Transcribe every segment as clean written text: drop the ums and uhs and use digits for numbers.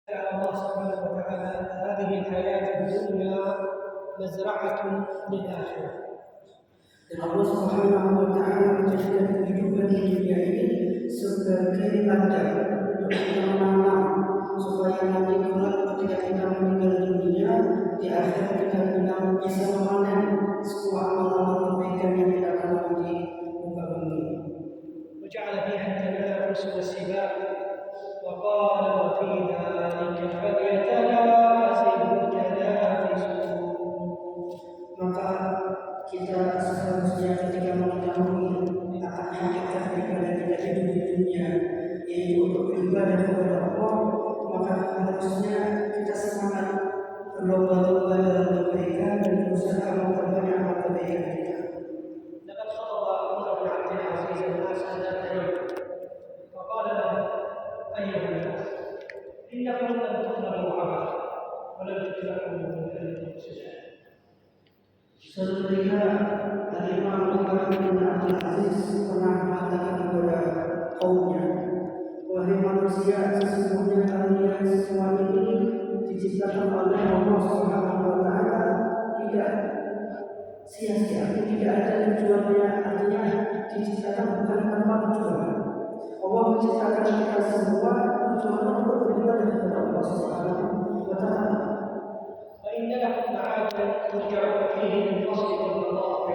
الله سبحانه وتعالى هذه الحياة الدنيا مزرعة للآخرة. Dan Allah Subhanahu wa taala menjadikan kehidupan di dunia ini sebagai ladang untuk kita menanam supaya nanti kelak ketika kita meninggal dunia di akhirat kita bisa memanen semua amalan kebaikan yang kita tanam di muka bumi. وجعل فيها التنافس والسباق وقال وفي ذلك فليتنافس المتنافسون. Maka kita seharusnya ketika mengetahui akan hakikat daripada kita hidup di dunia, yaitu untuk beribadah kepada Allah, maka harusnya kita semangat berlomba-lomba dalam kebaikan dan berusaha memperbanyak amal kebaikan kita. لقد خطب عمر بن عبد العزيز الناس ذات يوم فقال له أيها الناس إنكم لم تخلقوا عبثا ولم تخلقوا من أجل سجدا. Suatu ketika Imam Umar bin Abdul Aziz pernah mengatakan kepada kaumnya, wahai manusia, sesungguhnya kalian semua ini diciptakan oleh Allah Subhanahu wa taala tidak sia-sia, tidak ada tujuannya, artinya diciptakan bukan tanpa tujuan. Allah menciptakan kita semua tujuannya untuk beribadah kepada Allah Subhanahu wa taala. وإن لكم معادا ترجعون فيه من فصل القضاء.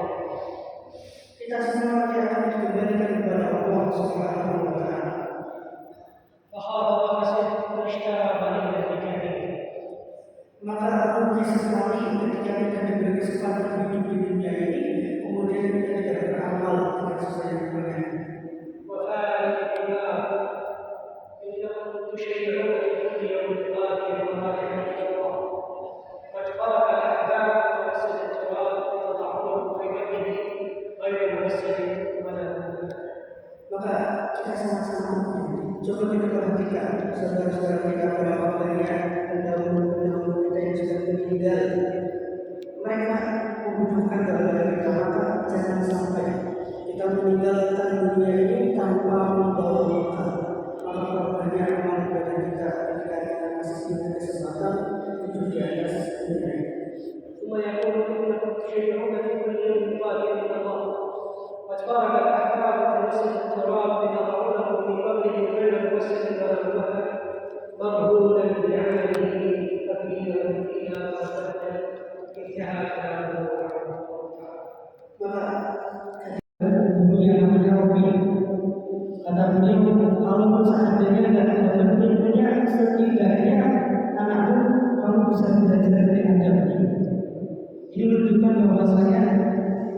Kita semua akan dikembalikan kepada Allah Subhanahu wa taala. فخاب وخسر واشترى ظليلا بكامله. Maka rugi sekali ketika kita diberi kesempatan hidup di dunia ini, kemudian kita tidak beramal dengan sesuai yang benar. وفارق الدماء إنكم تشيعون في كل يوم القادم ومالك الله. قد فرق الأحباب ومسد التراب وضعوه في مكانه غير ممسد ولا ممسد. Maka kita sama-sama coba kita perhatikan saudara-saudara kita berapa banyak pendahulu kita yang sudah meninggal. Mereka membutuhkan dari kita, maka jangan sampai kita meninggalkan dunia ini tanpa membawa bekal. Maka banyak amal ibadah kita ketika kita masih punya kesempatan hidup di atas dunia ini. ثم يقول إنكم تشيعون في كل يوم قادم الله. قد فرق الأحباب ومسد التراب يضعونه في قبره غير ممسد ولا ممهد مرهونا بعمله تقليلا إلى ما بدل. انتهى كلامه رحمه الله تعالى. Dunia menjauhi kata beliau, kalau seandainya tidak ada dunia, setidaknya anakmu kamu bisa belajar dari adabnya. Ini menunjukkan bahwasanya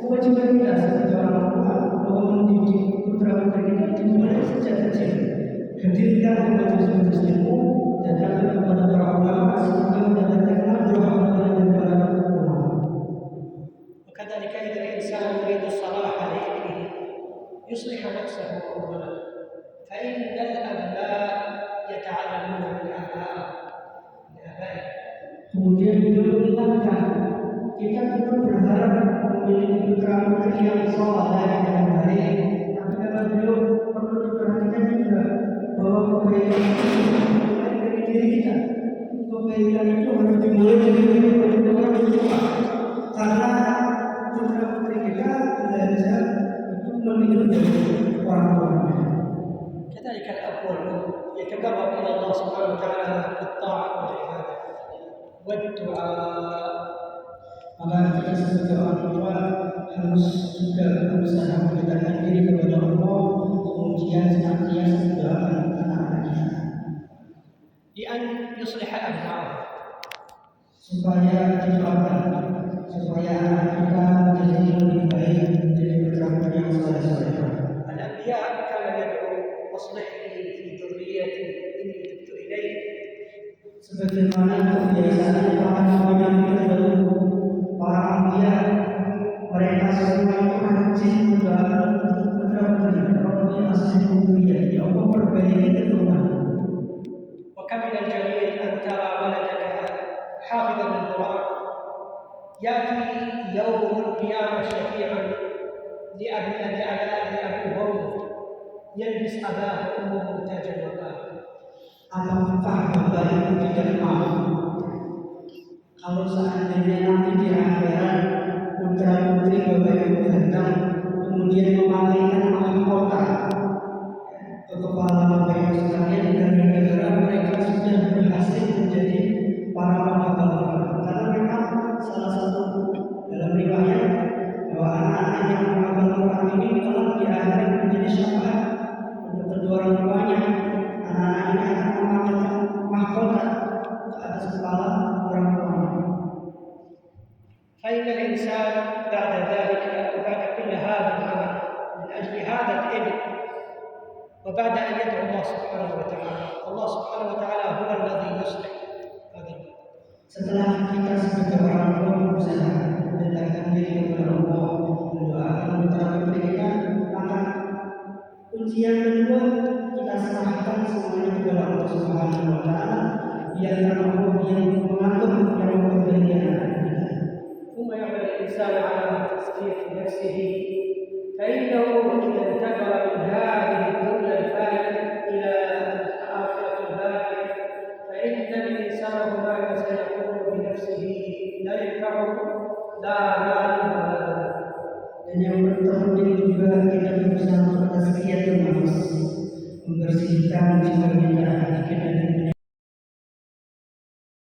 kewajiban kita sebagai orang tua bahwa mendidik putra putri kita dimulai sejak kecil. Hadirkan majelis-majelis ilmu dan datang kepada para ulama sehingga mendapatkan manfaat dari para ulama. وكذلك إذا الإنسان يريد الصلاح لابنه يصلح نفسه أولا، فإن الأبناء يتعلمون من آبائهم. Kemudian beliau mengingatkan kita perlu berharap memiliki putra putri yang saleh dan baik. Tapi kata beliau perlu diperhatikan juga bahwa kebaikan itu dimulai dari diri kita. Kebaikan itu harus dimulai dari diri orang tua, karena putra putri kita belajar itu meniru dari orang tuanya. كذلك الأب والأم يتقرب إلى الله سبحانه وتعالى بالطاعة والعبادة والدعاء. Maka kita sebagai orang tua harus juga berusaha mendekatkan diri kepada Allah, kemudian senantiasa mendoakan anak-anaknya لأن يصلح أبنائه. supaya didoakan supaya anak kita menjadi lebih baik, menjadi putra-putri yang saleh-saleh. الأنبياء كان يدعو أصلح لي في ذريتي إني تبت إليك. Sebagaimana kebiasaan para nabi terdahulu, para anbiya, mereka semua itu rajin mendoakan putra-putri, Rabbi aslih dzurriyyati, ya Allah perbaiki keturunan. وكم من الجميل أن ترى ولدك حافظا للقرآن يأتي يوم القيامة شفيعا لأبي وأمه يلبس أباه وأمه تاج الوقار. Apakah bapak ibu di anak-anak yang menghafal Quran ini kelak di akhirat menjadi syafaat untuk kedua orang tuanya. Anak-anak ini akan memakai mahkota ke atas kepala orang tuanya. فإن الإنسان بعد ذلك وبعد كل هذا العمل من أجل هذا الابن وبعد أن يدعو الله سبحانه وتعالى، الله سبحانه وتعالى هو الذي يصلح هذا الباب. Setelah kita sebagai orang tua berusaha mendekatkan diri kepada Allah, mendoakan putra putri kita, maka kunci yang kedua kita serahkan semuanya kepada Allah Subhanahu Wa Taala. Biarkan Allah yang mengatur, yang memperbaiki anak kita. ثم يعمل الإنسان على تزكية نفسه، فإنه إذا انتقل من هذه الدنيا الفانية إلى الآخرة الباقية فإن الإنسان هناك سيقول بنفسه لا ينفعه لا مال ولا ولد. Dan yang terpenting juga kita berusaha untuk tazkiyatun nafs, membersihkan jiwa kita, hati kita